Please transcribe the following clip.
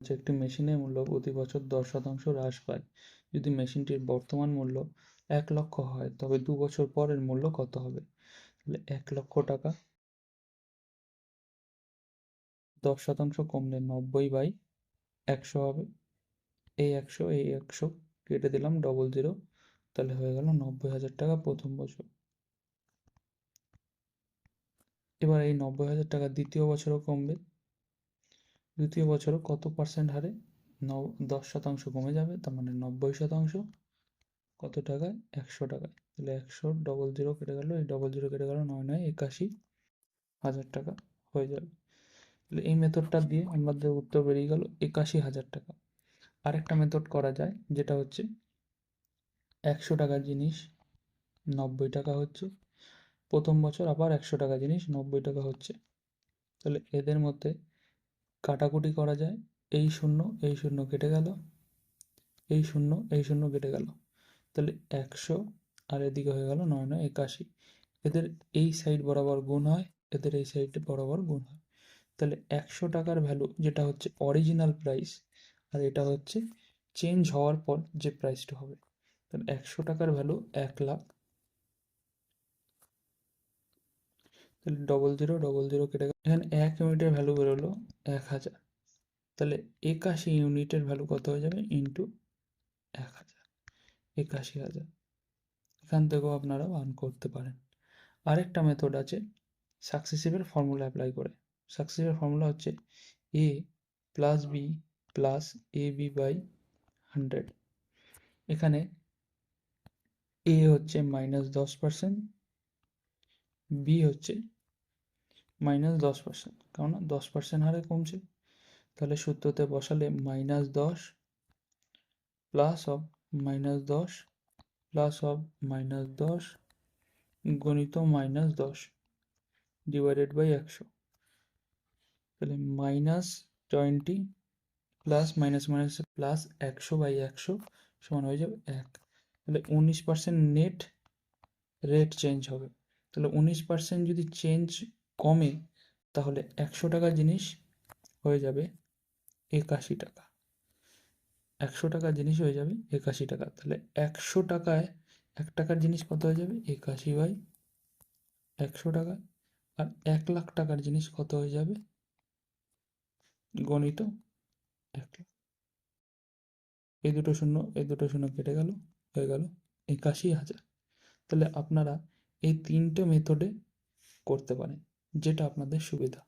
যে একটি মেশিনের মূল্য প্রতি বছর 10% হ্রাস পায়। যদি মেশিনটির বর্তমান মূল্য 1 লক্ষ হয় তবে 2 বছর পর এর মূল্য কত হবে? তাহলে 1 লক্ষ টাকা 10% কমলে 90/100 হবে। এই 100 কেটে দিলাম 00, তাহলে হয়ে গেল 90,000 টাকা প্রথম বছর। এবার এই 90,000 টাকা দ্বিতীয় বছরও কমবে। দ্বিতীয় বছরও কত পার্সেন্ট হারে? 10% কমে যাবে, তার মানে 90% কত টাকায়? 100 টাকায়। তাহলে 100 00 কেটে গেল, এই 00 কেটে গেল, 89,000 টাকা হয়ে যাবে। তাহলে এই মেথডটা দিয়ে আমাদের উত্তর বেরিয়ে গেল 81,000 টাকা। আরেকটা মেথড করা যায়, যেটা হচ্ছে 100 টাকার জিনিস 90 টাকা হচ্ছে, প্রথম বছর আবার 100 টাকা জিনিস 90 টাকা হচ্ছে। তাহলে এদের মধ্যে কাটাকুটি করা যায়, এই শূন্য কেটে গেল, এই শূন্য কেটে গেল, তাহলে 100 আর এদিকে হয়ে গেল 8981। এদের এই সাইড বরাবর গুণ হয়, এদের এই সাইড বরাবর গুণ হয়। তাহলে 100 টাকার ভ্যালু যেটা হচ্ছে অরিজিনাল প্রাইস, আর এটা হচ্ছে চেঞ্জ হওয়ার পর যে প্রাইসটা হবে। তাহলে 100 টাকার ভ্যালু 1 লাখ, তাহলে 00 কেটে গেল, এখানে 1 ইউনিটের ভ্যালু বেরোলো 1000। তাহলে 81 ইউনিটের ভ্যালু কত হয়ে যাবে? ইন্টু 1000, 81,000। এখান থেকেও আপনারা আর্ন করতে পারেন। আরেকটা মেথড আছে সাকসেসিভের ফর্মুলা অ্যাপ্লাই করে। সাকসেসিভের ফর্মুলা হচ্ছে a plus b plus a b by 100। এখানে a হচ্ছে -10%, b হচ্ছে -10%, কারণ 10% হারে কমছে। তাহলে সূত্রতে বসালে -10 প্লাস অফ -10 প্লাস অফ -10 গণিত -10 ডিভাইডেড বাই 100। তাহলে -20 প্লাস মাইনাস মাইনাস প্লাস 100/100 সমান হয়ে যাবে 1। তাহলে 19% নেট রেট চেঞ্জ হবে। তাহলে 19% যদি চেঞ্জ কমে, তাহলে 100 টাকার জিনিস হয়ে যাবে 81 টাকা। 100 টাকার জিনিস হয়ে যাবে 81 টাকা। তাহলে 100 টাকায় 1 টাকার জিনিস কত হয়ে যাবে? 81/100 টাকা। আর 1 লাখ টাকার জিনিস কত হয়ে যাবে? গণিত 1 লাখ। এই দুটো শূন্য কেটে গেল, হয়ে গেল 81,000। তাহলে আপনারা এই 3টে মেথডে করতে পারেন, যেটা আপনাদের সুবিধা।